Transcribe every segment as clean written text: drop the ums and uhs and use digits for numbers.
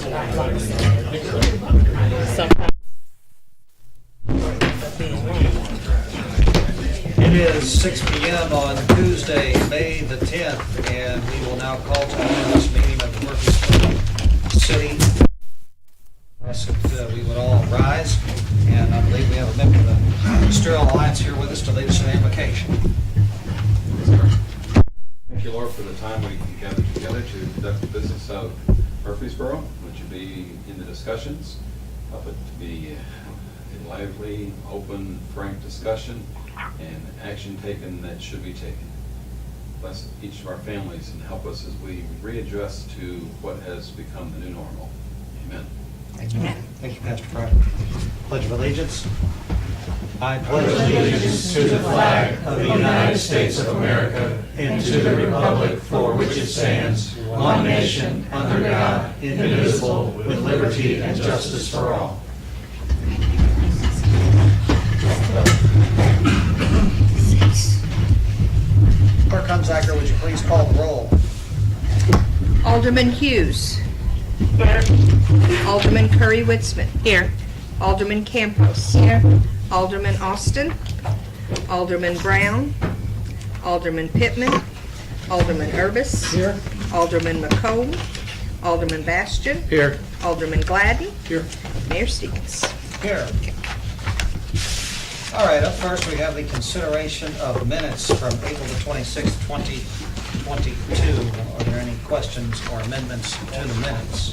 It is 6 p.m. on Tuesday, May the 10th, and we will now call to order this meeting of the Murphysboro City. I ask that we would all rise, and I believe we have a member of the Sterling Alliance here with us to lead us in the invocation. Thank you, Lord, for the time we can gather together to conduct the business of Murphysboro. Would you be in the discussions? Help it to be a lively, open, frank discussion and action taken that should be taken. Bless each of our families and help us as we readjust to what has become the new normal. Amen. Amen. Thank you, Pastor Pratt. Pledge of Allegiance. I pledge allegiance to the flag of the United States of America and to the republic for which it stands, one nation, under God, indivisible, with liberty and justice for all. Clerk Hunsaker, would you please call the roll? Alderman Hughes. Here. Alderman Curry-Witzman. Here. Alderman Campos. Here. Alderman Austin. Alderman Brown. Alderman Pittman. Alderman Urbis. Here. Alderman McComb. Alderman Bastian. Here. Alderman Gladden. Here. Mayor Stevens. Here. All right, up first we have the consideration of minutes from April the 26th, 2022. Are there any questions or amendments to the minutes?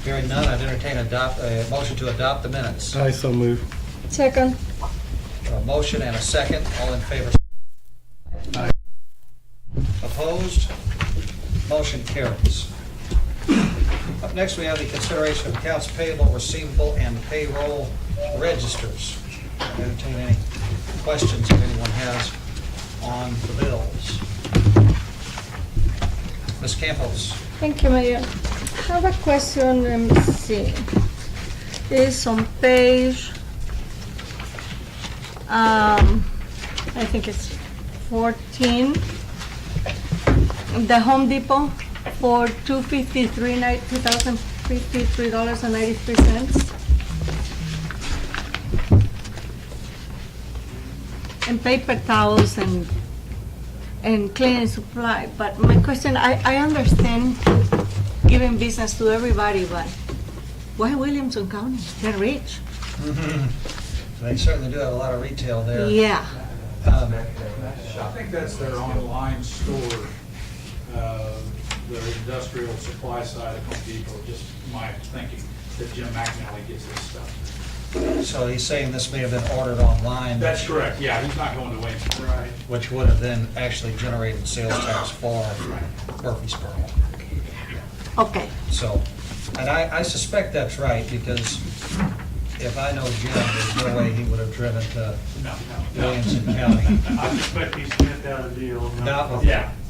Hearing none, I'd entertain a motion to adopt the minutes. I so move. Second. A motion and a second. All in favor? Aye. Opposed? Motion carries. Up next, we have the consideration of accounts payable, receivable, and payroll registers. I entertain any questions if anyone has on the bills. Ms. Campos. Thank you, Mayor. I have a question, let me see. It's on page, I think it's 14. The Home Depot for $253.93. And paper towels and cleaning supply. But my question, I understand giving business to everybody, but why Williamson County? They're rich. They certainly do have a lot of retail there. Yeah. I think that's their online store, the industrial supply side of Home Depot, just my thinking, that Jim McNally gets this stuff. So he's saying this may have been ordered online. That's correct, yeah, he's not going to Wayne. Right. Which would have then actually generated sales tax for Murphysboro. Okay. So, and I suspect that's right, because if I know Jim, there's no way he would have driven to Williamson County. I suspect he sniffed out a deal. Not with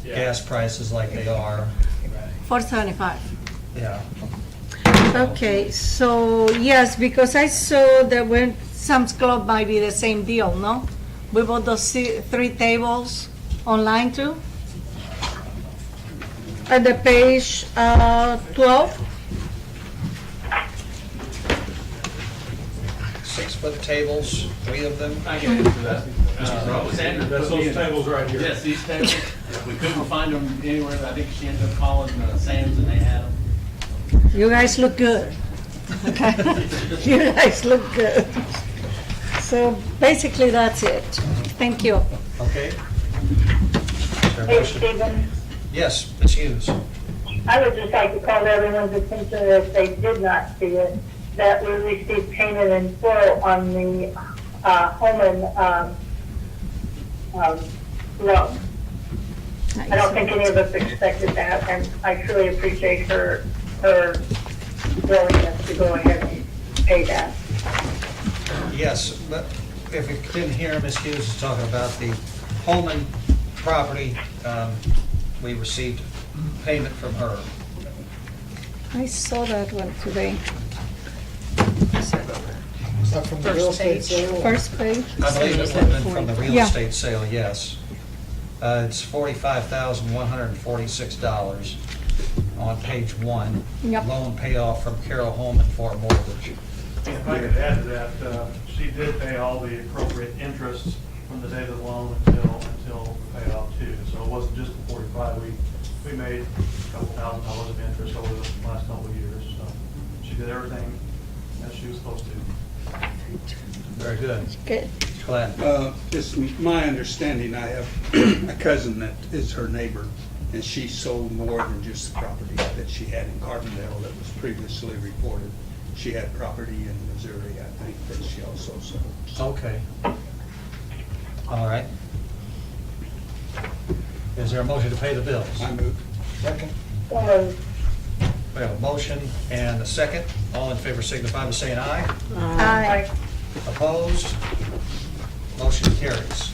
gas prices like they are. $4.75. Yeah. Okay, so yes, because I saw that when Sam's Club might be the same deal, no? We bought those 3 tables online too. At the page 12. 6-foot tables, 3 of them. I can answer that. Sandra, That's those tables right here. yes, these tables. We couldn't find them anywhere. I think she ended up calling Sam's and they had them. You guys look good. Okay. You guys look good. So basically that's it. Thank you. Okay. Is there a Hey, motion? Stephen, Yes, Ms. Hughes. I would just like to call everyone's attention, if they did not see it, that we received payment in full on the Holman loan. I don't think any of us expected that, and I truly appreciate her willingness to go ahead and pay that. Yes, but if you didn't hear, Ms. Hughes is talking about the Holman property. We received payment from her. I saw that one today. Is that from the real estate sale? First page. I believe it would have been from the real Yeah. estate sale, yes. It's $45,146. on page 1. Yep. Loan payoff from Carroll Home and Fort Mortgage. If I could add to that, she did pay all the appropriate interest from the date of the loan until the payoff too. So it wasn't just the 45. We made a couple $1,000s of interest over the last couple of years. So she did everything as she was supposed to. Very good. Good. Mr. Gladden. It's my understanding, I have a cousin that is her neighbor, and she sold more than just the property that she had in Carbondale that was previously reported. She had property in Missouri, I think, that she also sold. Okay. All right. Is there a motion to pay the bills? I move. Second. So moved. We have a motion and a second. All in favor signify by saying aye. Aye. Opposed? Motion carries.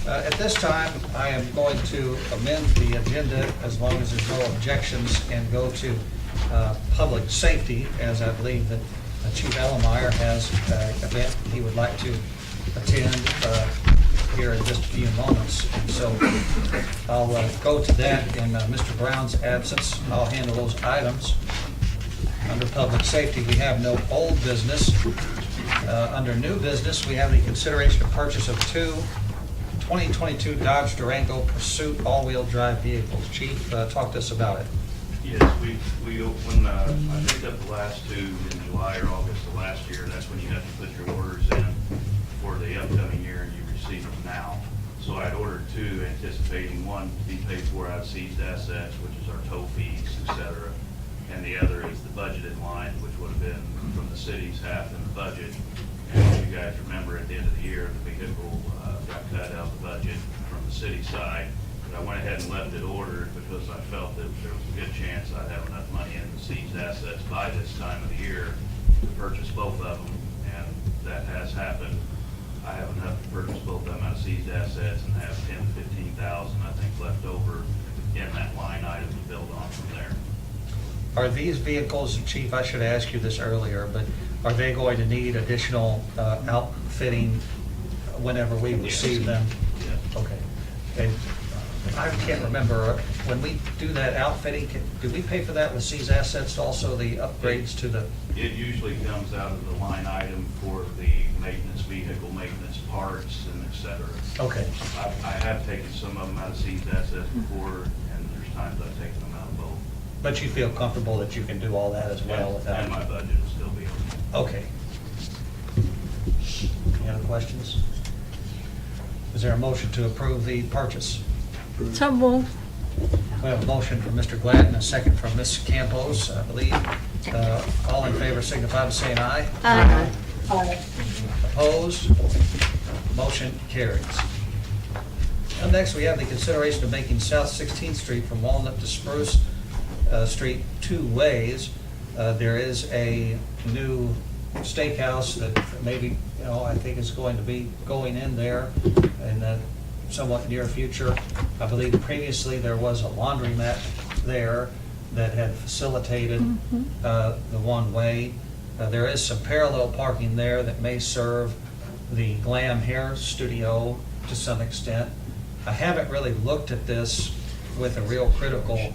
At this time, I am going to amend the agenda as long as there's no objections and go to public safety, as I believe that Chief Ellemeyer has an event he would like to attend here in just a few moments. So I'll go to that in Mr. Brown's absence. I'll handle those items. Under public safety, we have no old business. Under new business, we have the consideration of purchase of two 2022 Dodge Durango Pursuit all-wheel drive vehicles. Chief, talk to us about it. Yes, when I picked up the last two in July or August of last year, that's when you have to put your orders in for the upcoming year, and you receive them now. So I'd ordered two, anticipating one to be paid for out of seized assets, which is our tow fees, et cetera, and the other is the budgeted line, which would have been from the city's half in the budget. And if you guys remember, at the end of the year, the vehicle got cut out of the budget from the city side. But I went ahead and left it ordered because I felt that there was a good chance I'd have enough money in the seized assets by this time of the year to purchase both of them, and that has happened. I have enough to purchase both of them out of seized assets and have 10 to 15,000, I think, left over in that line item to build on from there. Are these vehicles, Chief, I should ask you this earlier, but are they going to need additional outfitting whenever we receive them? Yes. Okay. And I can't remember, when we do that outfitting, do we pay for that with seized assets, also the upgrades to the? It usually comes out of the line item for the maintenance, vehicle maintenance, parts, and et cetera. Okay. I have taken some of them out of seized assets before, and there's times I've taken them out of both. But you feel comfortable that you can do all that as well without? And my budget will still be okay. Okay. Any other questions? Is there a motion to approve the purchase? So moved. We have a motion from Mr. Gladden, a second from Ms. Campos, I believe. All in favor signify by saying aye. Aye. Aye. Opposed? Motion carries. Up next, we have the consideration of making South 16th Street from Walnut to Spruce Street two ways. There is a new steakhouse that maybe, I think is going to be going in there in the somewhat near future. I believe previously there was a laundromat there that had facilitated the one-way. There is some parallel parking there that may serve the Glam Hair Studio to some extent. I haven't really looked at this with a real critical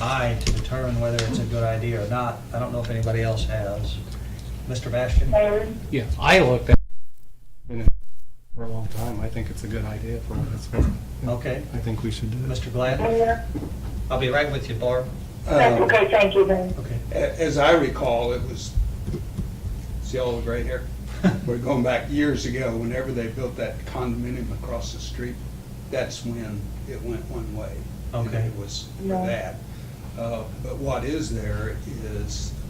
eye to determine whether it's a good idea or not. I don't know if anybody else has. Mr. Bastian? Mayor, Yeah, I looked at it for a long time. I think it's a good idea for what it's worth. Okay. I think we should do it. Mr. Gladden? Mayor. I'll be right with you, Barb. That's okay, thank you, Ben. Okay. As I recall, it was, see all the gray hair? We're going back years ago, whenever they built that condominium across the street, that's when it went one way. And Okay. it was for Yeah. that. But what is there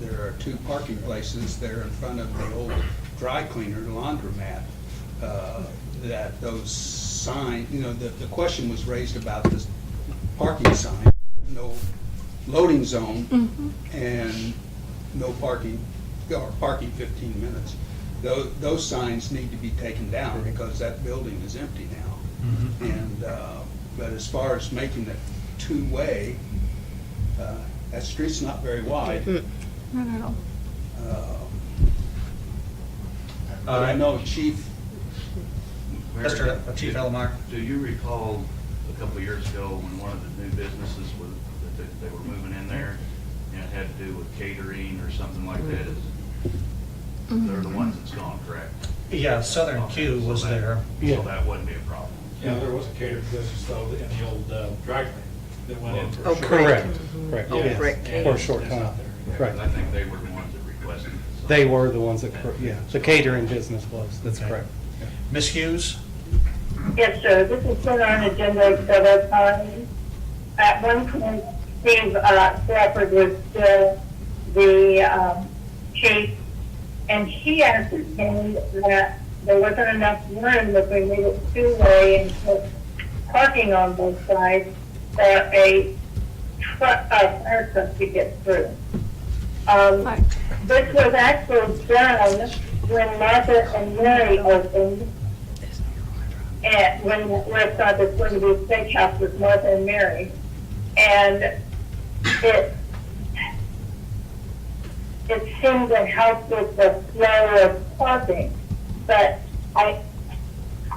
are two parking places there in front of the old dry cleaner, laundromat, that those signs, the question was raised about this parking sign, no loading zone and no parking, or parking 15 minutes. Those signs need to be taken down because that building is empty now. And, but as far as making it two-way, that street's not very wide. Not at all. But I know Chief, Chief Ellemeyer? Do you recall a couple of years ago when one of the new businesses that that they were moving in there, and it had to do with catering or something like that. They're the ones that's gone, correct? Yeah, Southern Q was So that- there. So that wouldn't be a problem. Yeah, there was a catered business though in the old dry cleaner that went in for Oh, a short. Correct, correct. Oh, Yeah, brick. and For a short it's time. not there. Yeah, 'cause Right. I think they were the ones that requested it. So- They were the ones that, yeah, the catering business was, that's Okay. correct. Ms. Hughes? Yes, sir. This has been on agenda several times. At one point, Steve Stafford was still the chief, and he ascertained that there wasn't enough room if we made it two-way and put parking on both sides for a fire truck to get through. This was actually done when Martha and Mary opened, and when the restaurant that's going to be a steakhouse with Martha and Mary. And it seemed to help with the flow of parking. But I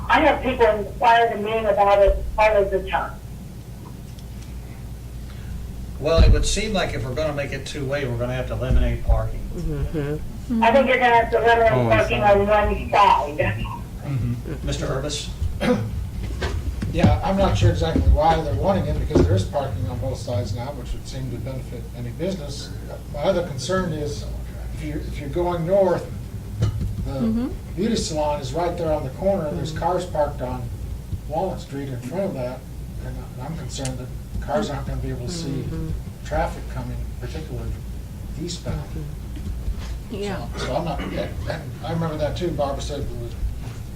have people inquire to me about it all of the time. Well, it would seem like if we're gonna make it two-way, we're gonna have to eliminate parking. I think you're gonna have to limit Oh, parking on one side. Mr. Urbis? Yeah, I'm not sure exactly why they're wanting it, because there is parking on both sides now, which would seem to benefit any business. My other concern is, if you're going north, the beauty salon is right there on the corner, and there's cars parked on Walnut Street in front of that, and I'm concerned that cars aren't gonna be able to see traffic coming, particularly eastbound. Yeah. So I'm not, I remember that too, Barbara said there was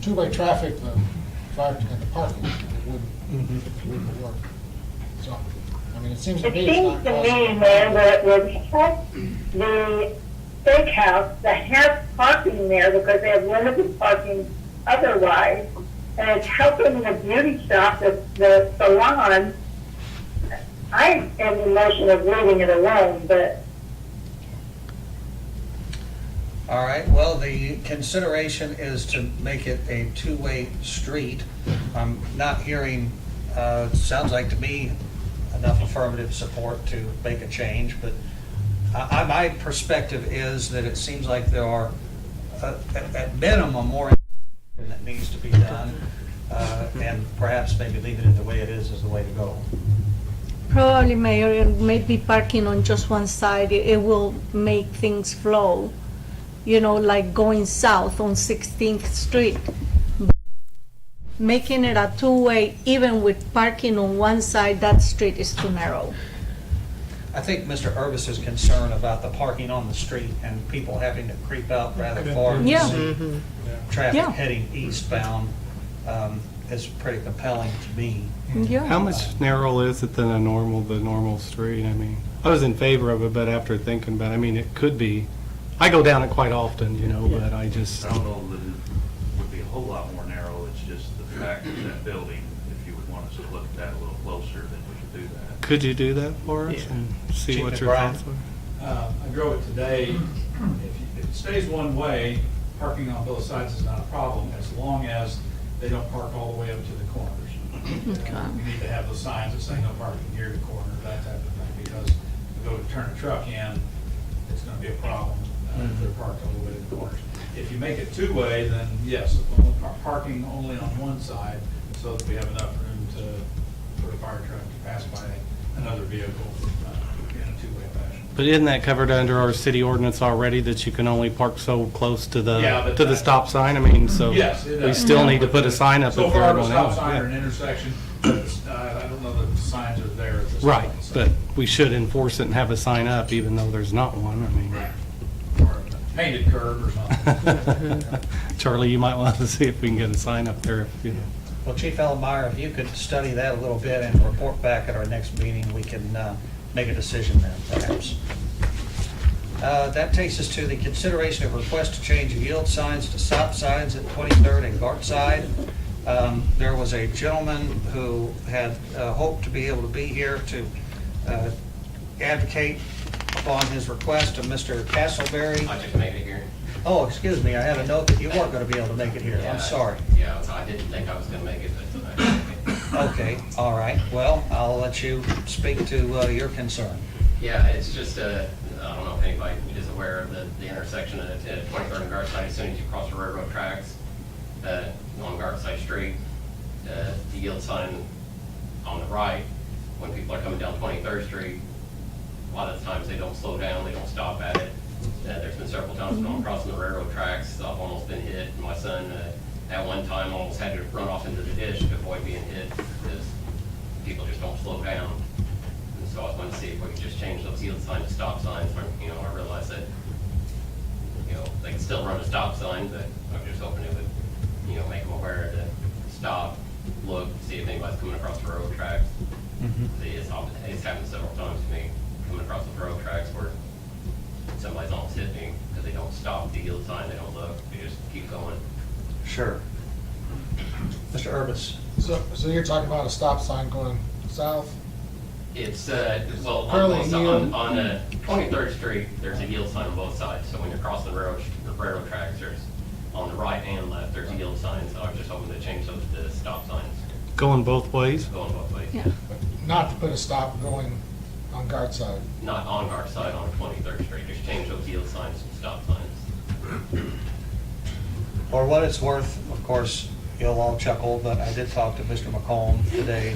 two-way traffic, the fire and the parking, it wouldn't work. So, I mean, it seems to It me it's seems not to causing. me, man, that it would help the steakhouse to have parking there because they have limited parking otherwise. And it's helping the beauty shop, the salon. I am in the motion of leaving it alone, but All right, well, the consideration is to make it a two-way street. I'm not hearing, sounds like to me, enough affirmative support to make a change, but my perspective is that it seems like there are, at minimum, more that needs to be done, and perhaps maybe leaving it the way it is the way to go. Probably, Mayor, maybe parking on just one side, it will make things flow. You know, like going south on 16th Street. Making it a two-way, even with parking on one side, that street is too narrow. I think Mr. Urbis is concerned about the parking on the street and people having to creep out rather far to Yeah. see traffic Yeah. heading eastbound is pretty compelling to me. Yeah. How much narrower is it than the normal street? I mean, I was in favor of it, but after thinking about it, I mean, it could be, I go down it quite often, you know, but I just, I don't know that it would be a whole lot more narrow, it's just the fact of that building, if you would want us to look at that a little closer, then we could do that. could you do that for us and see Chief what your McBride? thoughts are? I drove it today. If it stays one way, parking on both sides is not a problem, as long as they don't park all the way up to the corners. We need to have those signs that say no parking near the corner, that type of thing, because if we go to turn a truck in, it's gonna be a problem if they're parked all the way to the corners. If you make it two-way, then yes, parking only on one side, so that we have enough room for a fire truck to pass by another vehicle in a two-way fashion. But isn't that covered under our city ordinance already, that you can only park so close to Yeah, but the stop sign? I mean, so Yes, it we does. still need to put a sign up So if far, they're the going stop out. sign or an Yeah. intersection, I don't know that the signs are there at this Right, point. so- but we should enforce it and have a sign up, even though there's not one. I mean, Or a painted curb or something. Charlie, you might want to see if we can get a sign up there, if you know. Well, Chief Elmeyer, if you could study that a little bit and report back at our next meeting, we can make a decision then, perhaps. That takes us to the consideration of request to change yield signs to stop signs at 23rd and Gartside. There was a gentleman who had hoped to be able to be here to advocate upon his request of Mr. Castleberry. I just made it here. Oh, excuse me, I had a note that you weren't going to be able to make it here. I'm sorry. Yeah, so I didn't think I was gonna make it, but I Okay, all right. Well, I'll let you speak to your concern. Yeah, it's just, I don't know if anybody is aware of the intersection at 23rd and Gartside, as soon as you cross the railroad tracks on Gartside Street, the yield sign on the right, when people are coming down 23rd Street, a lot of the times they don't slow down, they don't stop at it. There's been several times when I'm crossing the railroad tracks, I've almost been hit. My son, at one time, almost had to run off into the ditch to avoid being hit because people just don't slow down. And so I was wanting to see if we could just change those yield signs to stop signs. I realized that, they can still run a stop sign, but I'm just hoping it would, make them aware to stop, look, see if anybody's coming across the railroad tracks. It's happened several times to me, coming across the railroad tracks where somebody's almost hit me because they don't stop the yield sign, they don't look, they just keep going. Sure. Mr. Urbis? So you're talking about a stop sign going south? It's, Currently on yield. 23rd Street, there's a yield sign on both sides. So when you're crossing the railroad tracks, there's, on the right and left, there's yield signs. So I was just hoping to change those to stop signs, Going both ways? going both ways. Yeah. Not to put a stop going on Gartside. Not on our side, on 23rd Street, just change those yield signs to stop signs. For what it's worth, of course, you'll all chuckle, but I did talk to Mr. McComb today.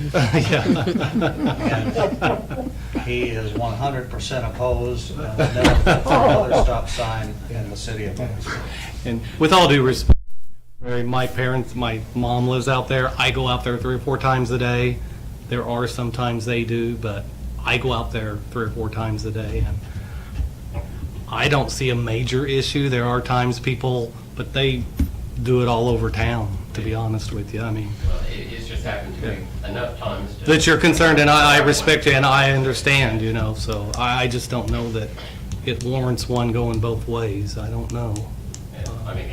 And he is 100% opposed to another stop sign in the city of Murphysboro. And with all due respect, my mom lives out there. I go out there 3 or 4 times a day. There are some times they do, but I go out there 3 or 4 times a day. And I don't see a major issue. There are times people, but they do it all over town, to be honest with you. I mean, It's just happened to me enough times. that you're concerned, and I respect you, and I understand, so I just don't know that it warrants one going both ways. I don't know.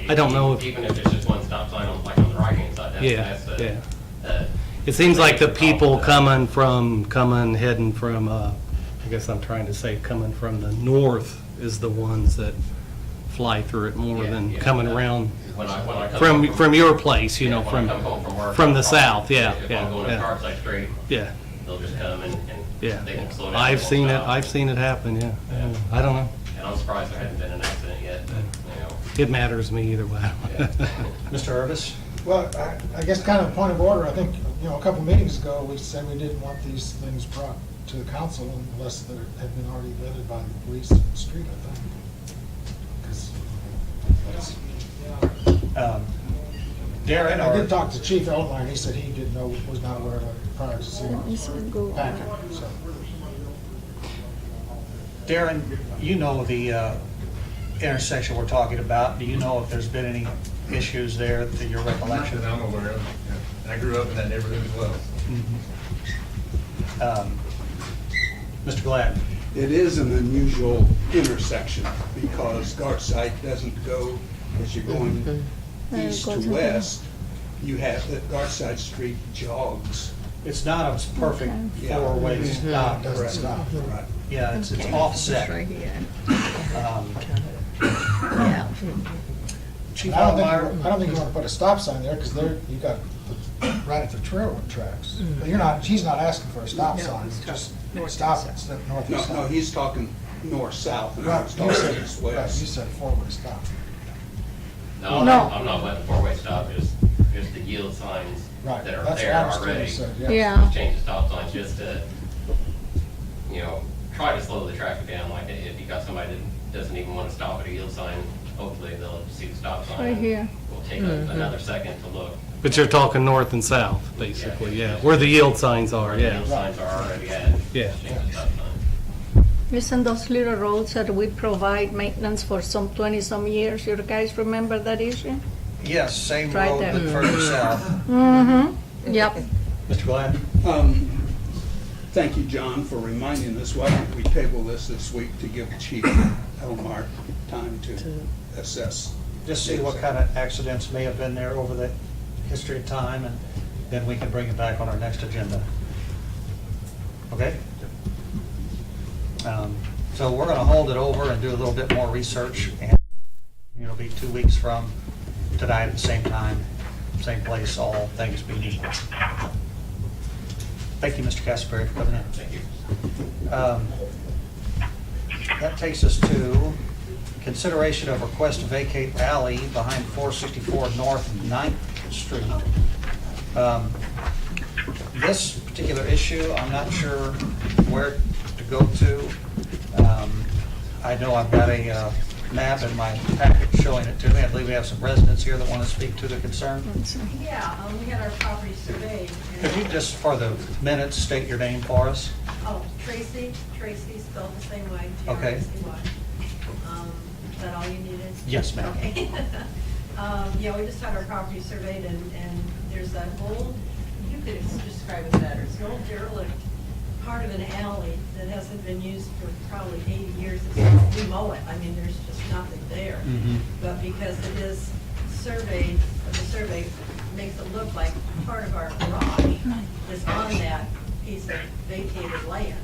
I don't know if- Even if it's just one stop sign on, like on the right-hand side, Yeah. It seems like the people heading from, I guess I'm trying to say, coming from the north is the ones that fly through it more than coming around when I come from your place, when I come home from work, from the south, yeah, If yeah, I'm going to yeah. Gartside Street, Yeah, they'll just come and yeah. they won't slow down. I've they seen won't it, stop. I've seen it happen, yeah. Yeah. I don't know. And I'm surprised there hasn't been an accident yet, but, It matters to me either way. Mr. Urbis? Well, I guess kind of a point of order, I think, a couple meetings ago, we said we didn't want these things brought to the council unless they had been already vetted by the police in the street, I think. 'Cause that's- Darren, I or did talk to Chief Elmire, and he said he didn't know, was not aware of it prior to seeing the packet, so. Darren, you know the intersection we're talking about. Do you know if there's been any issues there to your recollection? Not that I'm aware of. Yeah. I grew up in that neighborhood as well. Mr. Glad? It is an unusual intersection because Gartside doesn't go, as you're going east to west, you have that Gartside Street jogs. It's not a perfect four-way stop. It doesn't stop. Right. Yeah, it's offset. Chief I Elmire? don't think you want to put a stop sign there, because you got right at the railroad tracks. But he's not asking for a stop sign, just stop it, step north and No, south. he's talking north-south, and I Right, was you talking said, right, you east-west. said four-way stop. No, No. I'm not letting four-way stop, just the yield signs Right, that are that's what there I understood already. you said, yeah. Yeah. Just change the stop signs just to, try to slow the traffic down. Like if you got somebody that doesn't even want to stop at a yield sign, hopefully they'll see the stop sign. Right here. We'll take another second to look. But you're talking north and south, basically, yeah, where the yield signs are, Where the yeah. yield signs are already at. Yeah. Change the stop sign. Isn't those little roads that we provide maintenance for some 20-some years? You guys remember that issue? Yes, same Right road, there. but further south. Mm-hmm. Yep. Mr. Glad? Thank you, John, for reminding us. Why don't we table this week to give Chief Elmar time to assess? Just see what kind of accidents may have been there over the history of time, and then we can bring it back on our next agenda. Okay? So we're going to hold it over and do a little bit more research, and it'll be 2 weeks from tonight at the same time, same place, all things being equal. Thank you, Mr. Castleberry, for coming in. Thank you. That takes us to consideration of request to vacate alley behind 464 North 9th Street. This particular issue, I'm not sure where to go to. I know I've got a map in my packet showing it to me. I believe we have some residents here that want to speak to the concern. Yeah, we had our property surveyed. Could you just, for the minutes, state your name for us? Oh, Tracy spelled the same way, Okay. T-R-A-C-Y. Is that all you needed? Yes, ma'am. Okay. Yeah, we just had our property surveyed and there's that old, you could describe it better, it's an old derelict part of an alley that hasn't been used for probably 80 years. We mow it, I mean, there's just nothing there. But because it is surveyed, the survey makes it look like part of our garage is on that piece of vacated land.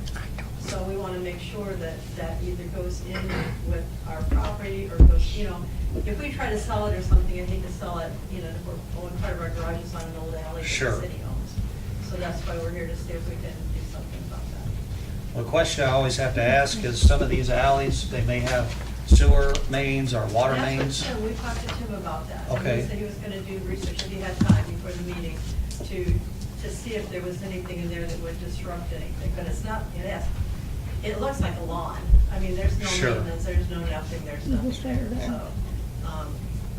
So we want to make sure that that either goes in with our property or goes, you know, if we try to sell it or something, I hate to sell it, you know, if we're owning part of our garage is on an old alley that Sure. the city owns. So that's why we're here to see if we can do something about that. Well, the question I always have to ask is some of these alleys, they may have sewer mains or water That's what mains. Tim, we talked to Tim about that. Okay. And he said he was going to do research, if he had time before the meeting, to see if there was anything in there that would disrupt anything. But it's not, it looks like a lawn. I mean, there's no Sure. maintenance, there's no nothing, there's nothing there. So,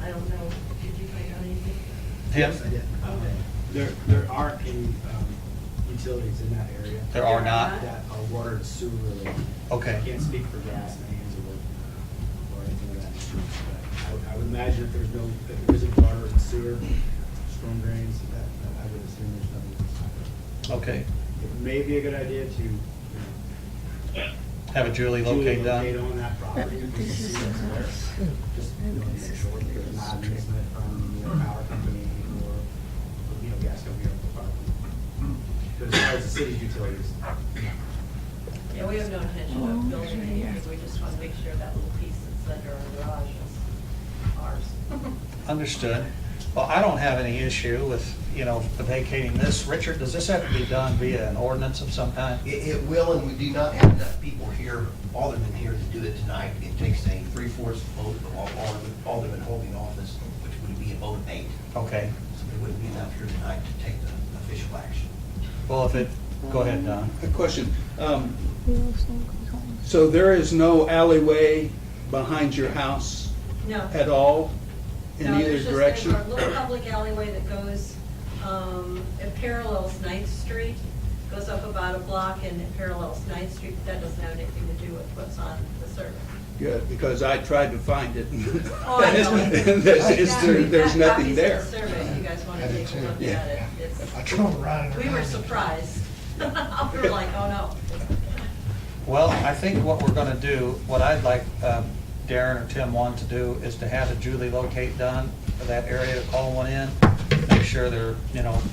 I don't know, did you find out anything? Tim? Yes, I did. Okay. There aren't any utilities in that area. There are not? That are water and sewer related. Okay. I can't speak for gas mains or anything of that nature. But I would imagine if there isn't water and sewer, storm drains, that I would assume there's nothing that's not there. Okay. It may be a good idea to, Have a Julie locate done? locate on that property. Just see what's there. Just, make sure that there's not an easement from, power company or, gas company or the fire company. But as far as the city's utilities, Yeah, we have no intention of building anything, we just want to make sure that little piece that's under our garage is ours. Understood. Well, I don't have any issue with, vacating this. Richard, does this have to be done via an ordinance of some kind? It will, and we do not have enough people here, aldermen here to do it tonight. It takes a 3/4 vote of all aldermen holding office, which would be a vote of 8. Okay. So there wouldn't be enough here tonight to take the official action. Well, go ahead, Don. A question. So there is no alleyway behind your house No. at all in No, either there's just direction? a little public alleyway that goes, it parallels 9th Street, goes up about a block and it parallels 9th Street. That doesn't have anything to do with what's on the survey. Good, because I tried to find it. Oh, I know. There's nothing there. Copies of the survey, if you guys want to take a look at it. I drove around. We were surprised. We were like, oh no. Well, I think what we're going to do, what I'd like Darren or Tim want to do is to have a Julie locate done for that area, to call one in, make sure they're,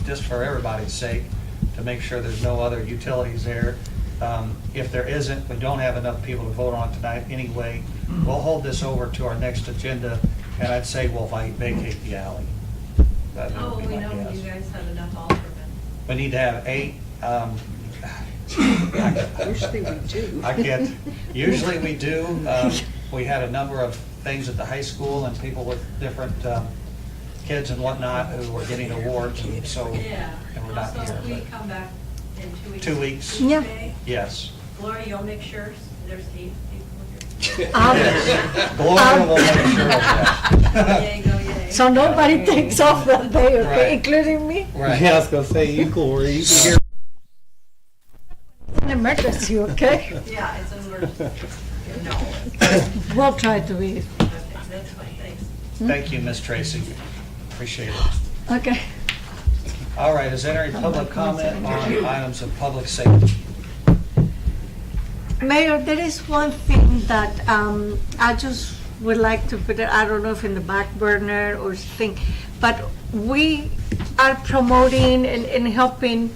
just for everybody's sake, to make sure there's no other utilities there. If there isn't, we don't have enough people to vote on tonight anyway, we'll hold this over to our next agenda, and I'd say we'll vacate the alley. That would Oh, be we my know guess. you guys have enough aldermen. We need to have 8. Usually we do. I can't, usually we do. We had a number of things at the high school and people with different kids and whatnot who were getting awards, and so, Yeah. and we're not Also, here. we but- come back in 2 weeks. 2 weeks? Yeah. Okay? Yes. Gloria, you'll make sure there's 8 people here. Gloria will make sure of that. Yay, go yay. So nobody takes off that day, okay, Right. including me? Right. Yeah, I was gonna say, you Gloria, you can hear. An emergency, okay? Yeah, it's an emergency. No. We'll try to be, Okay, that's fine, thanks. Thank you, Miss Tracy. Appreciate it. okay. All right, is there any public comment on items of public safety? Mayor, there is one thing that I just would like to put it, I don't know if in the back burner or thing, but we are promoting and helping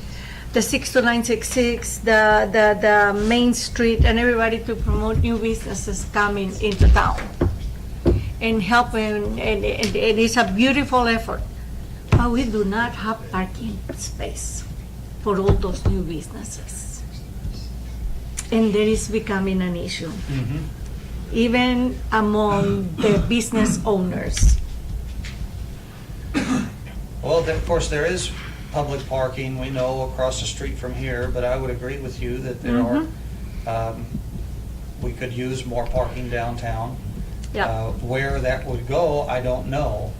the 62966, the Main Street, and everybody to promote new businesses coming into town and helping, and it is a beautiful effort. But we do not have parking space. for all those new businesses. And that is becoming an issue, even among the business owners. Well, of course, there is public parking, we know, across the street from here, but I would agree with you that there are, we could use more parking downtown. Yeah. Where that would go, I don't know.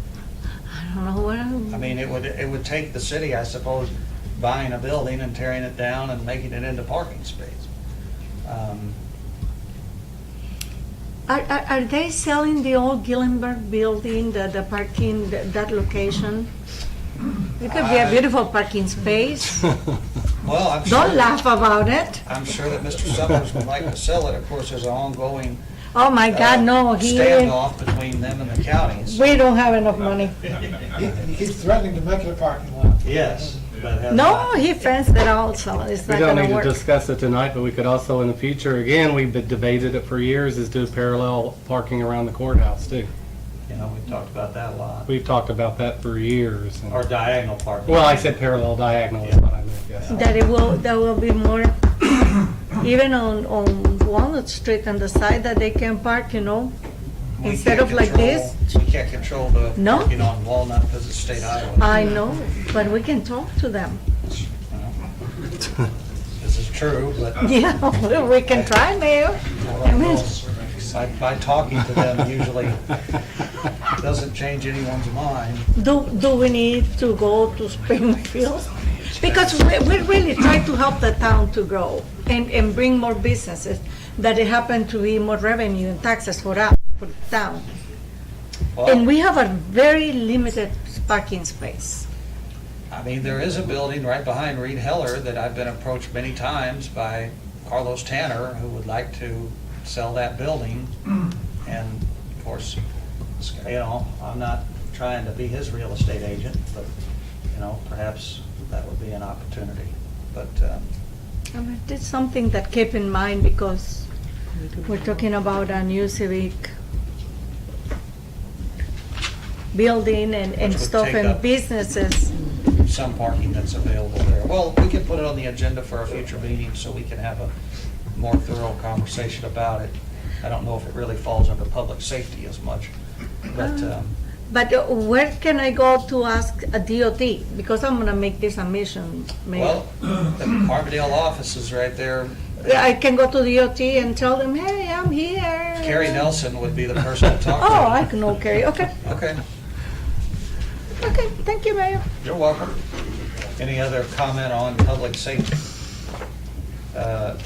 I don't know where. I mean, it would take the city, I suppose, buying a building and tearing it down and making it into parking space. Are they selling the old Gillenberg building, the parking, that location? It could be a beautiful parking space. Well, I'm sure. Don't laugh about it. I'm sure that Mr. Summers would like to sell it. Of course, there's an ongoing Oh my God, no, standoff between them and the counties. we don't have enough money. He keeps threatening to make it a parking lot. Yes. but has No, not. he fenced it also, it's We not don't gonna need to work. discuss it tonight, but we could also in the future, again, we've been debated it for years, is do parallel parking around the courthouse too. You know, we've talked about that a lot. We've talked about that for years. and- Or diagonal parking. Well, I said parallel diagonal is what I meant, yes. That will be more, even on Walnut Street on the side that they can park, you know, We instead can't of like control- this. We can't control the No. parking on Walnut because it's state highway. I know, but we can talk to them. This is true, but. Yeah, we can try, Mayor. I mean, By talking to them usually doesn't change anyone's mind. do we need to go to Springfield? Because we really try to help the town to grow and bring more businesses, that it happen to be more revenue and taxes for us, for the town. And we have a very limited parking space. I mean, there is a building right behind Reed Heller that I've been approached many times by Carlos Tanner, who would like to sell that building. And of course, you know, I'm not trying to be his real estate agent, but, you know, perhaps that would be an opportunity. But, I mean, it's something that keep in mind because we're talking about a new civic building and Which would stuff take and up businesses. some parking that's available there. Well, we can put it on the agenda for a future meeting so we can have a more thorough conversation about it. I don't know if it really falls under public safety as much, but, But where can I go to ask a DOT? Because I'm gonna make this a mission, Mayor. well, the Carbondale office is right there. I can go to DOT and tell them, hey, I'm here. Carrie Nelson would be the person to talk to. Oh, I can know Carrie, okay. Okay, Okay, thank you, Mayor. you're welcome. Any other comment on public safety?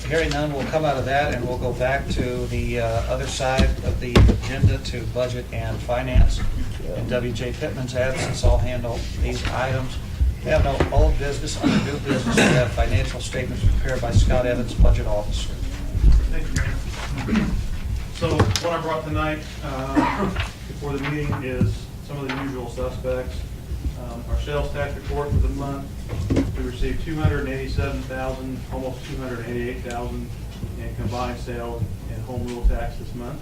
Hearing none, we'll come out of that and we'll go back to the other side of the agenda to budget and finance. In W.J. Pittman's absence, I'll handle these items. We have no old business, under new business. We have financial statements prepared by Scott Evans, Budget Officer. Thank you, Mayor. So what I brought tonight before the meeting is some of the usual suspects. Our sales tax report for the month, we received 287,000, almost 288,000 in combined sales and home rule tax this month,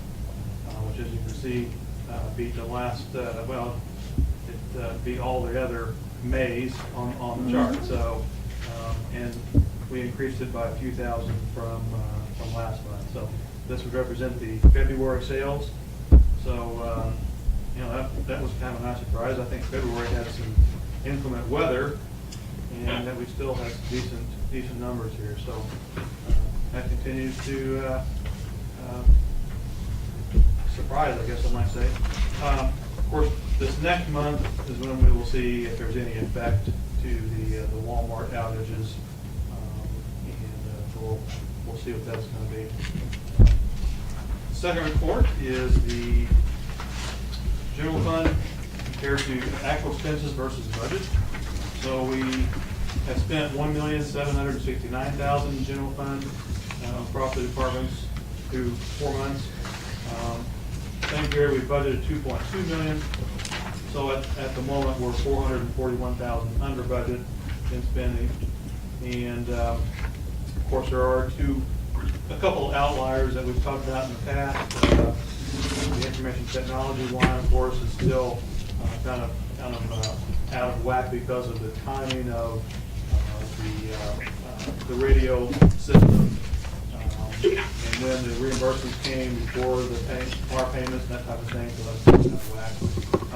which, as you can see, beat the last, well, it beat all the other Mays on the chart. So, and we increased it by a few thousand from last month. So this would represent the February sales. So, you know, that was kind of a nice surprise. I think February had some inclement weather, and that we still had decent numbers here. So that continues to surprise, I guess I might say. Of course, this next month is when we will see if there's any effect to the Walmart outages, and we'll see what that's going to be. The second report is the general fund compared to actual expenses versus budget. So we have spent $1,769,000 in general fund on property departments through 4 months. Same period, we budgeted $2.2 million. So at the moment, we're $441,000 under budget in spending. And of course, there are a couple of outliers that we've talked about in the past. The information technology line, of course, is still kind of out of whack because of the timing of the radio system. And then the reimbursements came before the car payments and that type of thing, so that's out of whack.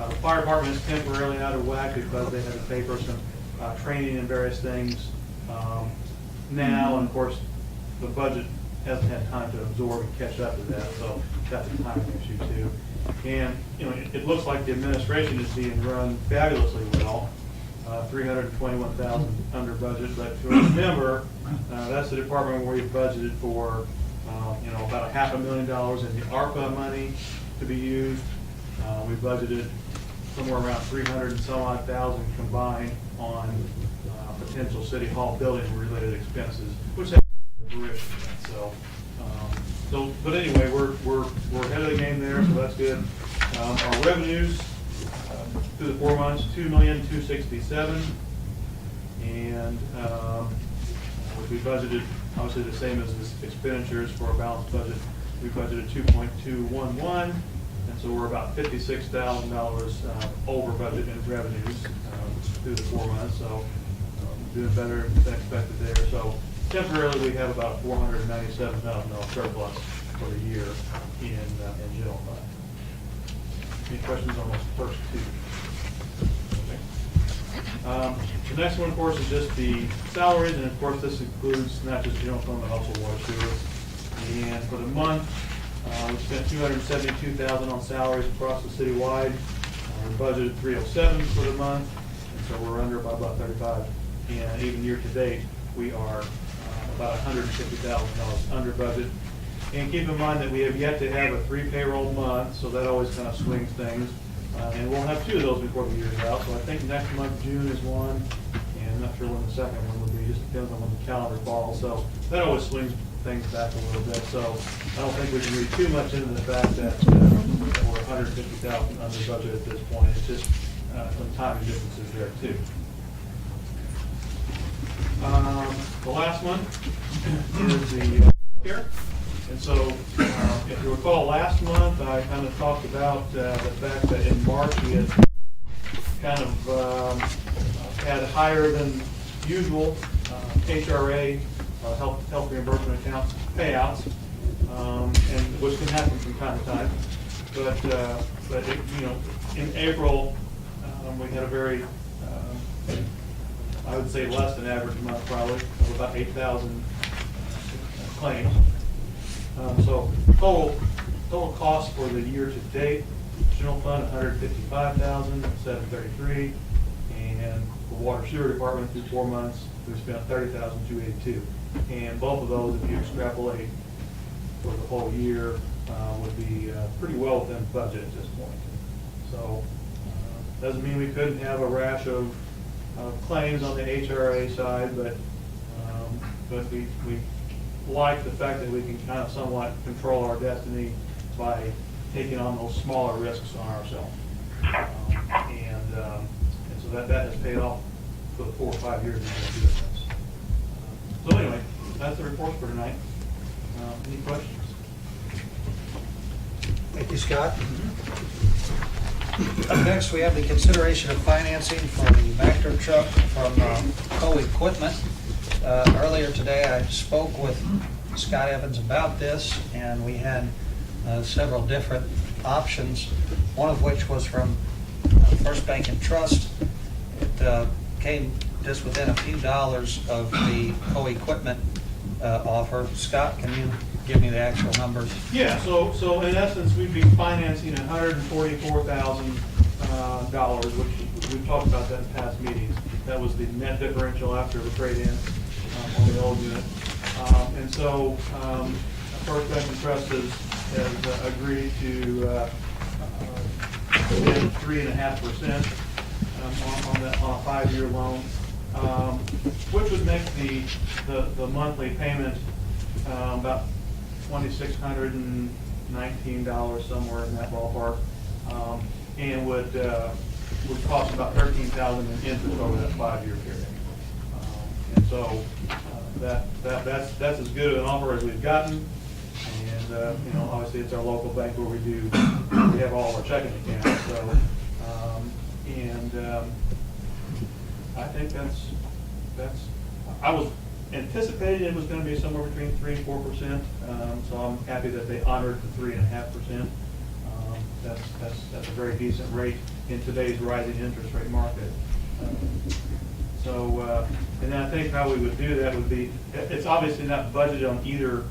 The fire department is temporarily out of whack because they had to pay for some training and various things now, and of course, the budget hasn't had time to absorb and catch up to that, so that's a timing issue too. And, you know, it looks like the administration is being run fabulously well, 321,000 under budget, but if you remember, that's the department where we've budgeted for, you know, about $500,000 in the ARPA money to be used. We budgeted somewhere around 300 and some odd thousand combined on potential city hall building related expenses, which has fruition. But anyway, we're ahead of the game there, so that's good. Our revenues through the 4 months, $2,267,000, and which we budgeted obviously the same as the expenditures for a balanced budget. We budgeted 2.211, and so we're about $56,000 over budget in revenues through the 4 months. So doing better than expected there. So temporarily, we have about $497,000 surplus for the year in general fund. Any questions on those first two? Okay. The next one, of course, is just the salaries, and of course, this includes not just general fund, but also water sewer. And for the month, we spent $272,000 on salaries across the citywide. We budgeted $307,000 for the month, and so we're under by about $35,000. And even year to date, we are about $150,000 under budget. And keep in mind that we have yet to have a 3 payroll month, so that always kind of swings things. And we'll have 2 of those before the year is out. So I think next month, June is one, and I'm not sure when the second one will be. Just depends on when the calendar falls. So that always swings things back a little bit. So I don't think we can read too much into the fact that we're $150,000 under budget at this point. It's just some timing differences there too. The last one is the here. And so, if you recall, last month I kind of talked about the fact that in March we had kind of had higher than usual HRA health reimbursement accounts payouts, and which can happen from time to time. But it, you know, in April we had a very I would say less than average month, probably, of about 8,000 claims. So total cost for the year to date, general fund $155,733, and the water sewer department through 4 months we spent $30,282. And both of those, if you extrapolate for the whole year, would be pretty well within budget at this point. So doesn't mean we couldn't have a rash of claims on the HRA side, but we like the fact that we can kind of somewhat control our destiny by taking on those smaller risks on ourselves. And so that has paid off for the 4 or 5 years we've been doing this. So anyway, that's the report for tonight. Any questions? Thank you, Scott. Up next, we have the consideration of financing for the Vector truck from Co-Equipment. Earlier today, I spoke with Scott Evans about this, and we had several different options, one of which was from First Bank and Trust. It came just within a few dollars of the Co-Equipment offer. Scott, can you give me the actual numbers? Yeah, so in essence, we'd be financing $144,000, which we've talked about that in past meetings. That was the net differential after the trade-in on the old unit. And so First Bank and Trust has agreed to bid 3.5% on a 5-year loan, which would make the monthly payment about $2,619, somewhere in that ballpark, and would cost about $13,000 in interest over that 5-year period. And so that's as good an offer as we've gotten. And you know, obviously it's our local bank where we have all our checking accounts. So I think that's I was anticipating it was gonna be somewhere between 3 and 4%, so I'm happy that they honored the 3.5%. That's a very decent rate in today's rising interest rate market. And then I think how we would do that would be, it's obviously not budgeted on either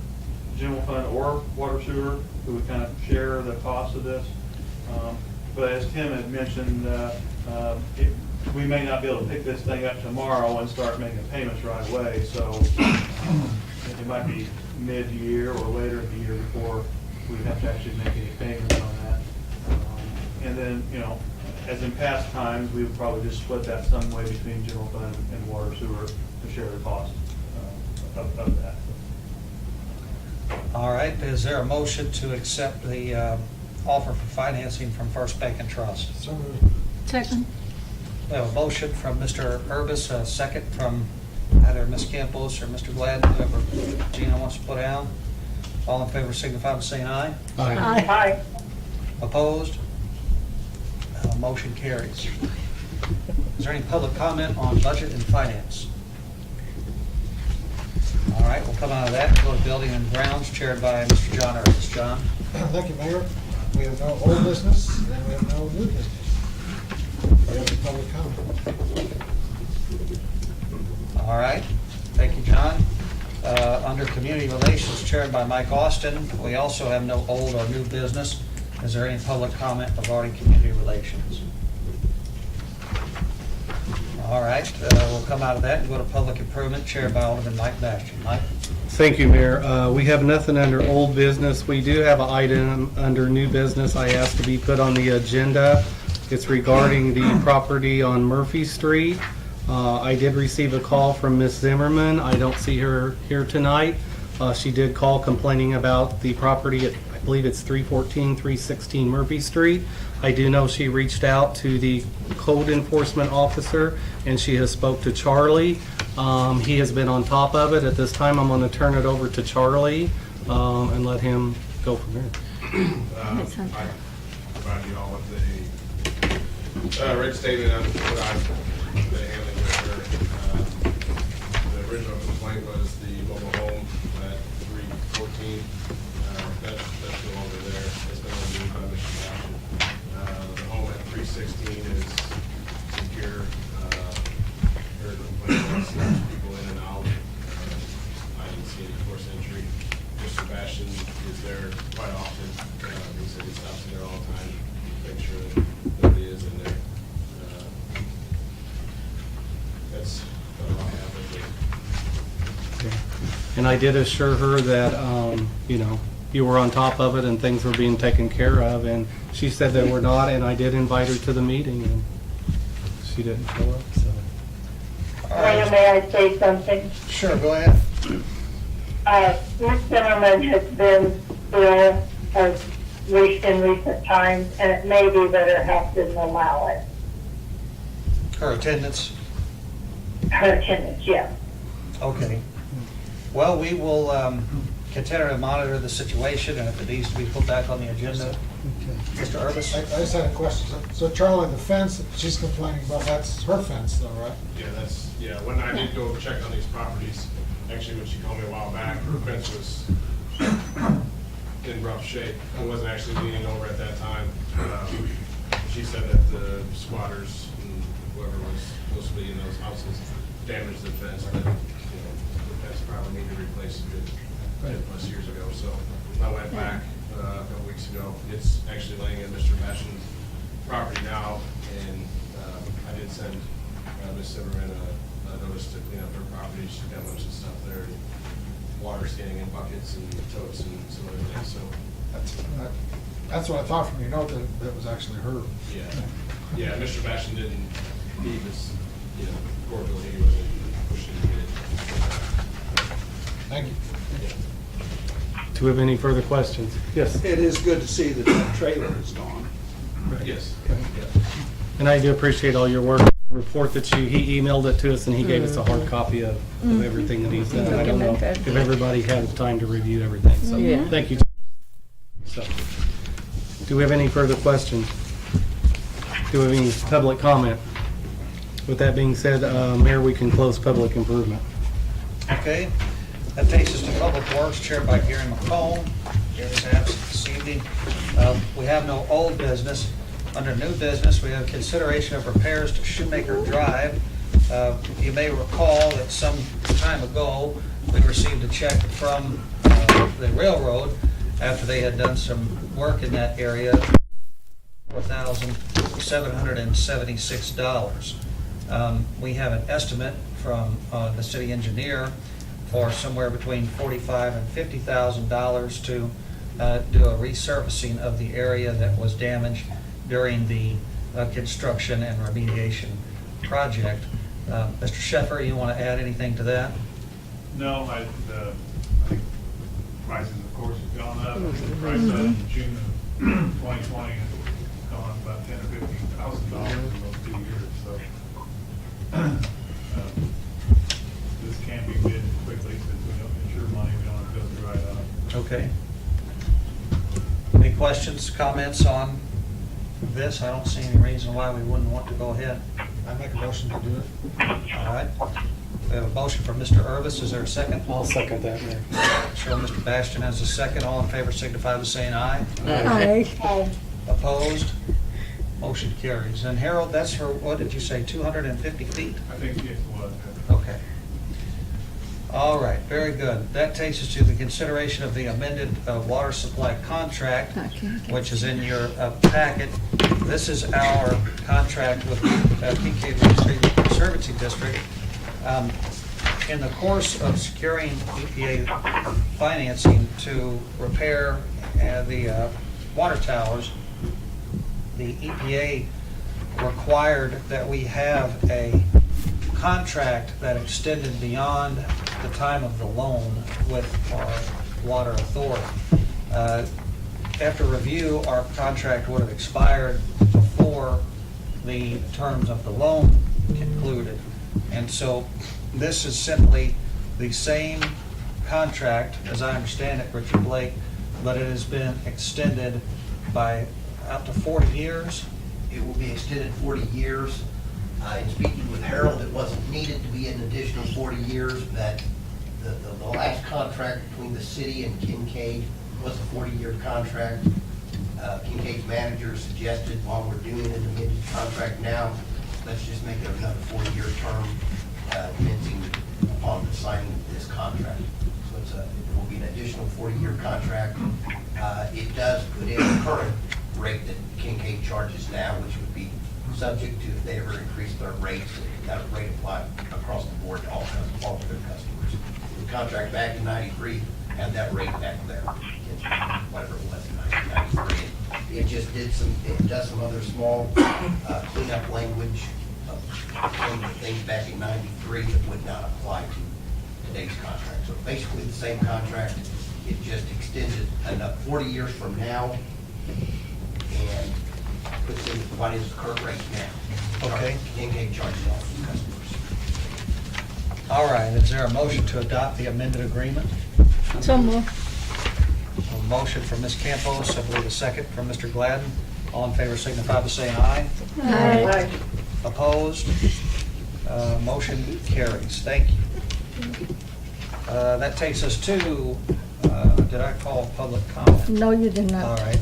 general fund or water sewer. We would kind of share the cost of this. But as Tim had mentioned, we may not be able to pick this thing up tomorrow and start making payments right away. So it might be mid-year or later in the year before we have to actually make any payments on that. And then, as in past times, we would probably just split that some way between general fund and water sewer to share the cost of that. All right, is there a motion to accept the offer for financing from First Bank and Trust? So moved. Second. We have a motion from Mr. Urbis, a second from either Ms. Campos or Mr. Gladden, whoever Gina wants to put down. All in favor signify by saying aye. Aye. Aye. Opposed? Motion carries. Is there any public comment on budget and finance? All right, we'll come out of that and go to Building and Grounds, chaired by Mr. John Urbis. John? Thank you, Mayor. We have no old business, and we have no new business. We have a public comment. All right, thank you, John. Under Community Relations, chaired by Mike Austin, we also have no old or new business. Is there any public comment regarding community relations? All right, we'll come out of that and go to Public Improvement, chaired by Alderman Mike Bastian. Mike? Thank you, Mayor. We have nothing under old business. We do have an item under new business I asked to be put on the agenda. It's regarding the property on Murphy Street. I did receive a call from Ms. Zimmerman. I don't see her here tonight. She did call complaining about the property at, I believe it's 314, 316 Murphy Street. I do know she reached out to the code enforcement officer, and she has spoke to Charlie. He has been on top of it. At this time, I'm going to turn it over to Charlie and let him go from there. I provide you all with a written statement on what I've been handling with her. The original complaint was the mobile home at 314. That's no longer there. It's been removed by Mr. Bastian. The home at 316 is secure. Her complaint was people in and out. I didn't see any forced entry. Mr. Bastian is there quite often. He said he stops in there all the time, make sure that nobody is in there. That's all I have with it. Okay. And I did assure her that, you were on top of it and things were being taken care of, and she said they were not, and I did invite her to the meeting, and she didn't show up, so. Mayor, may I say something? Sure, go ahead. Ms. Zimmerman has been ill in recent times, and it may be that her health didn't allow it. Her attendance? Her attendance, yeah. Okay. Well, we will continue to monitor the situation, and if it needs to be put back on the agenda. Mr. Urbis? I just had a question. So Charlie, the fence that she's complaining about, that's her fence though, right? Yeah, when I did go check on these properties, actually when she called me a while back, her fence was in rough shape. It wasn't actually leaning over at that time. She said that the squatters and whoever was supposed to be in those houses damaged the fence. That, the fence probably needed replaced a good 10+ years ago. So I went back a couple weeks ago. It's actually laying in Mr. Bastian's property now, and I did send Ms. Zimmerman a notice to clean up her property. She's got a bunch of stuff there, water standing in buckets and totes and some other things. So That's what I thought from your note, that was actually her. Yeah, Mr. Bastian didn't, he was, cordial, he wasn't pushing to get it. Thank you. Do we have any further questions? Yes. It is good to see that that trailer is gone. Yes. And I do appreciate all your work. Report that he emailed it to us, and he gave us a hard copy of everything that he's done. I don't know if everybody had time to review everything, so thank you. So, do we have any further questions? Do we have any public comment? With that being said, Mayor, we can close public improvement. Okay, that takes us to Public Works, chaired by Gary McComb. Gary's absent this evening. We have no old business. Under new business, we have consideration of repairs to Shoemaker Drive. You may recall that some time ago, we received a check from the railroad after they had done some work in that area, $4,776. We have an estimate from the city engineer for somewhere between $45,000 and $50,000 to do a resurfacing of the area that was damaged during the construction and remediation project. Mr. Sheffer, you want to add anything to that? No, I think prices, of course, have gone up. The price in June of 2020 has gone up about $10,000 or $15,000 in those 2 years, so this can be bid quickly since we don't insure money, we don't have to go through IDOT. Okay. Any questions, comments on this? I don't see any reason why we wouldn't want to go ahead. I make a motion to do it. All right. We have a motion from Mr. Irvis. Is there a second? I'll second that, Mayor. Sure, Mr. Bastian has a second. All in favor signify by saying aye. Aye. Opposed? Motion carries. And Harold, that's for, what did you say, 250 feet? I think it was. Okay. All right, very good. That takes us to the consideration of the amended water supply contract, which is in your packet. This is our contract with Kincaid Street Conservancy District. In the course of securing EPA financing to repair the water towers, the EPA required that we have a contract that extended beyond the time of the loan with our water authority. After review, our contract would have expired before the terms of the loan concluded. And so this is simply the same contract, as I understand it, Richard Blake, but it has been extended by up to 40 years. It will be extended 40 years. In speaking with Harold, it wasn't needed to be an additional 40 years, that the last contract between the city and Kincaid was a 40-year contract. Kincaid's manager suggested, while we're doing an amended contract now, let's just make it another 40-year term, commencing upon the signing of this contract. So it will be an additional 40-year contract. It does put in the current rate that Kincaid charges now, which would be subject to, if they ever increase their rates, that rate apply across the board to all of their customers. The contract back in '93 had that rate back there, whatever it was in 1993. It just does some other small cleanup language of some of the things back in '93 that would not apply to today's contract. So basically the same contract, it just extended enough 40 years from now and puts in what is the current rate now. Okay. Kincaid charges all the customers. All right, is there a motion to adopt the amended agreement? So moved. A motion from Ms. Campos, I believe a second from Mr. Gladden. All in favor signify by saying aye. Aye. Opposed? Motion carries. Thank you. That takes us to, did I call public comment? No, you did not. All right.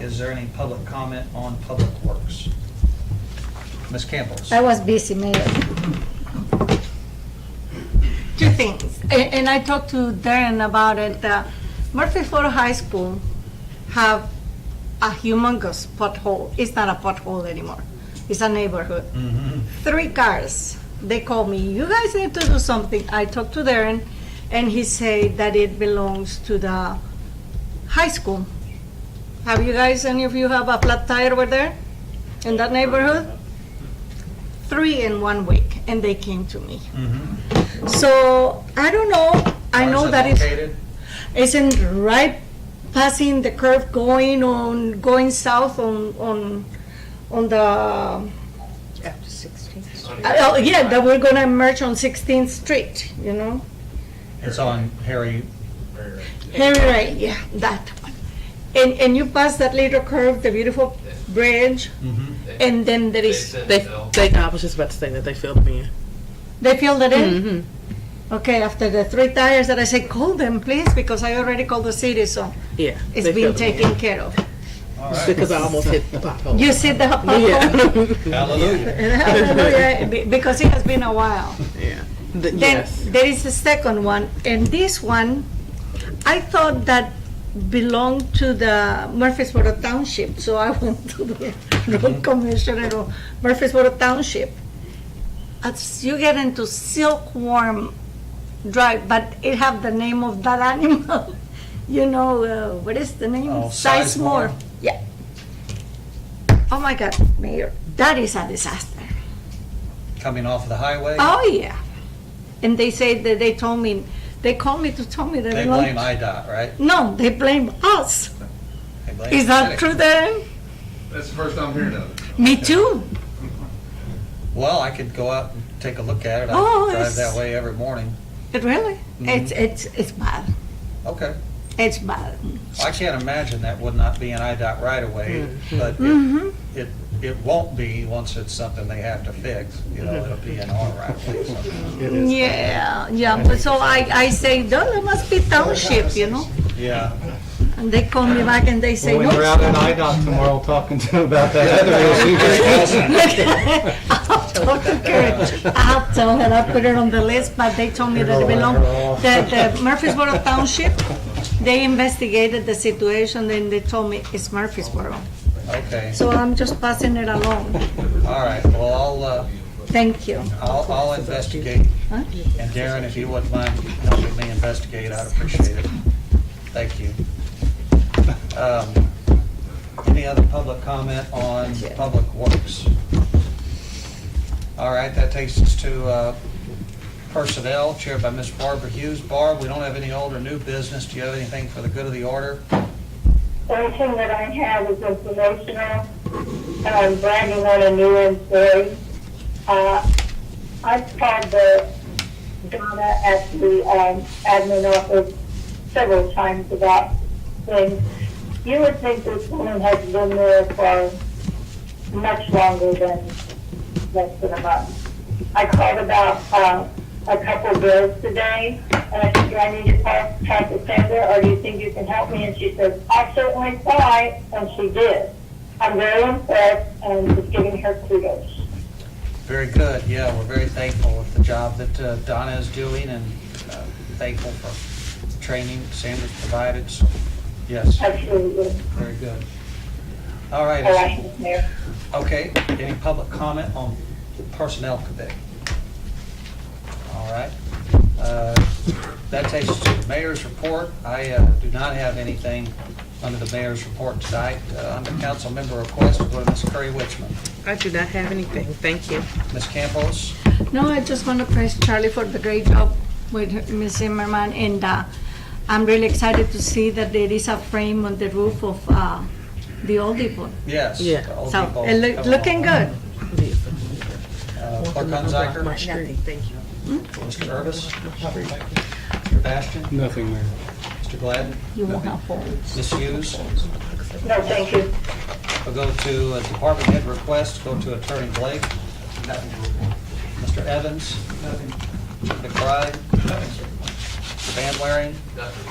Is there any public comment on Public Works? Ms. Campos? I was busy, Mayor. Two things, and I talked to Darren about it. Murphysboro High School have a humongous pothole. It's not a pothole anymore. It's a neighborhood. 3 cars. They called me, you guys need to do something. I talked to Darren, and he said that it belongs to the high school. Have you guys, any of you have a flat tire over there in that neighborhood? 3 in 1 week, and they came to me. So I don't know. I know that it's in right passing the curve going south on the After 16th. yeah, that we're gonna merge on 16th Street, you know. It's on Harry. Right, yeah, that one. And you pass that little curve, the beautiful bridge, and then there is I was just about to say that they filled me in. they filled it in. Okay, after the 3 tires that I say, call them, please, because I already called the city, so Yeah. it's they being filled them in. taken care of. All right. Because I almost hit the pothole. You see the pothole? Hallelujah. Hallelujah, because it has been a while. Yeah. Then Yes. there is a second one, and this one, I thought that belonged to the Murphysboro Township, so I went to the road commissioner of Murphysboro Township. As you get into Silkworm Drive, but it have the name of that animal. You know, what is the name? Oh, Sizemore. Sizemore. Yeah. Oh my God, Mayor, that is a disaster. Coming off the highway? Oh, yeah. And they say that they called me to tell me that They belong- blame IDOT, right? No, they blame us. They blame Is the that city. true, Darren? That's the first I'm hearing of it. Me too. Well, I could go out and take a look at it. Oh, I drive it's- that way every morning. It really? Mhm. It's bad. Okay. It's bad. I can't imagine that would not be an IDOT right away, but Mhm. it won't be once it's something they have to fix. You know, it'll be in our right away. So. Yeah, but so I say, no, there must be township, you know? Yeah. And they call me back and they say, When no. we're out at IDOT tomorrow talking to them about that other issue. I'll talk to Karen. I'll tell her, I'll put it on the list, but they told me that it belong, the Murphysboro Township, they investigated the situation, then they told me it's Murphysboro. Okay. So I'm just passing it along. All right. Well, Thank you. I'll investigate. Huh? And Darren, if you wouldn't mind helping me investigate, I'd appreciate it. Thank you. Any other public comment on Public Works? All right, that takes us to Personnel, chaired by Ms. Barbara Hughes. Barb, we don't have any old or new business. Do you have anything for the good of the order? The only thing that I have is informational. I'm bragging on a new employee. I've called Donna at the admin office several times about things. You would think this woman has been there for much longer than less than a month. I called about a couple bills today, and I said, do I need to talk to Sandra, or do you think you can help me? And she said, I'll certainly try, and she did. I'm very impressed, and just giving her kudos. Very good. Yeah, we're very thankful with the job that Donna is doing, and thankful for the training Sandra's provided. So, yes. Absolutely. Very good. All right. All right, Mayor. Okay. Any public comment on Personnel Committee? All right. That takes us to the mayor's report. I do not have anything under the mayor's report tonight. Under council member request, we'll go to Ms. Curry Witchman. I do not have anything. Thank you. Ms. Campos? No, I just want to praise Charlie for the great job with Ms. Zimmerman, and I'm really excited to see that there is a frame on the roof of the old depot. Yes. Yeah. the old So, depot it coming looking along. good. Clerk Hunziker? Nothing. Thank you. Mr. Urvis? Mr. Bastian? Nothing, Mayor. Mr. Gladden? You won't have forwards. Ms. Hughes? No, thank you. We'll go to department head request, go to Attorney Blake. Nothing to report. Mr. Evans? Nothing. Mr. McBride? Nothing. Mr. Van Waring? Nothing.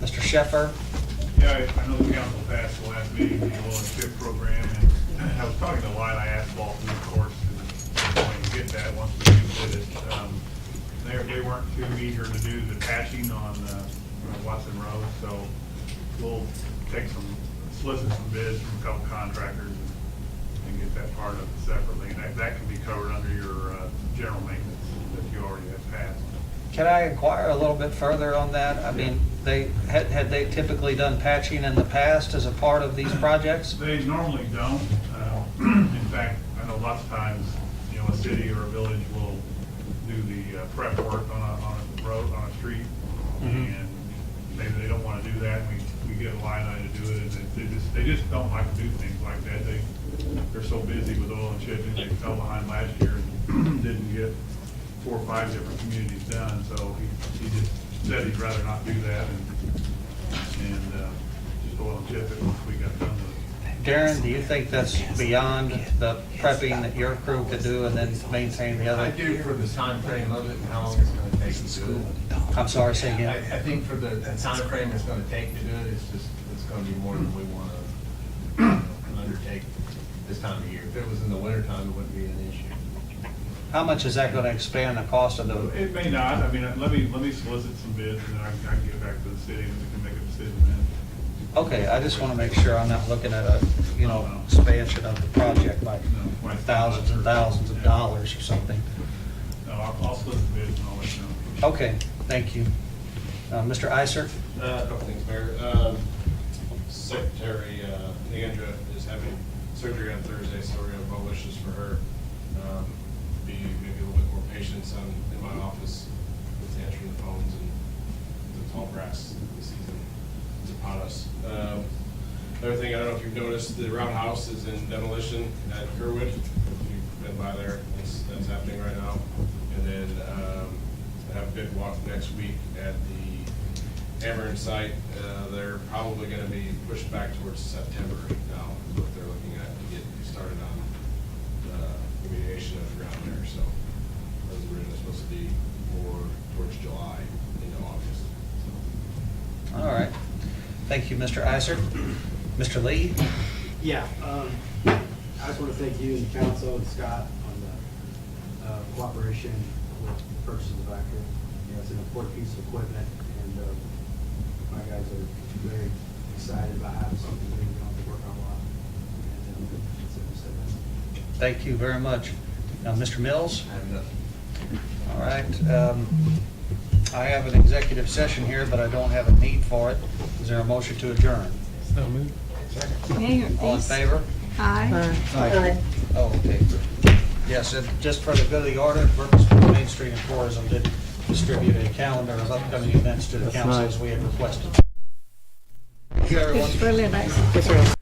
Mr. Sheffer? Yeah, I know the council passed the last meeting, the oil and chip program, and I was talking to Lyle Asphalt, who of course is going to get that once we did it. They weren't too eager to do the patching on Watson Road, so we'll solicit some bids from a couple contractors and get that part of it separately. And that can be covered under your general maintenance that you already have passed. Can I inquire a little bit further on that? I mean, had they typically done patching in the past as a part of these projects? They normally don't. In fact, I know lots of times, a city or a village will do the prep work on a road, on a street, and maybe they don't want to do that. We get a line item to do it, and they just don't like to do things like that. They're so busy with oil and chipping, they fell behind last year and didn't get 4 or 5 different communities done. So he just said he'd rather not do that and just oil and chip it once we got done with it. Darren, do you think that's beyond the prepping that your crew could do and then maintain the I other? do for the time frame of it and how long it's gonna take to do it. I'm sorry, say I again. think for the time frame it's gonna take to do it, it's gonna be more than we wanna undertake this time of year. If it was in the winter time, it wouldn't be an issue. How much is that gonna expand the cost of the, It may not, I mean, let me solicit some bids, and then I can get it back to the city, and we can make a decision then. okay, I just wanna make sure I'm not looking at a, expansion of the project by thousands and thousands of dollars or something. No, I'll solicit the bids and I'll let you know. Okay, thank you. Mr. Iser? A couple things, Mayor. Secretary Leandra is having surgery on Thursday, so we're gonna well wishes for her. Be maybe a little bit more patience in my office with answering the phones and the tall grass this season is upon us. Another thing, I don't know if you've noticed, the roundhouse is in demolition at Kerwood. If you've been by there, that's happening right now. And then I have a bid walk next week at the Ameren site. They're probably going to be pushed back towards September now, is what they're looking at to get started on the remediation of the ground there. So that was originally supposed to be more towards July into August. All right. Thank you, Mr. Iser. Mr. Lee? Yeah, I just want to thank you and the council and Scott on the cooperation with the purchase of the backhoe. It's an important piece of equipment, and my guys are very excited about having something that we don't have to work on a lot. And that's it, just say that. Thank you very much. Now, Mr. Mills? I have nothing. All right. I have an executive session here, but I don't have a need for it. Is there a motion to adjourn? So moved. Mayor, All in please. favor? Aye. Oh, okay. Yes, and just for the good of the order, Murphysboro Main Street and Tourism did distribute a calendar of upcoming events to the That's council nice. as we had requested. Thank you, everyone. It's really nice.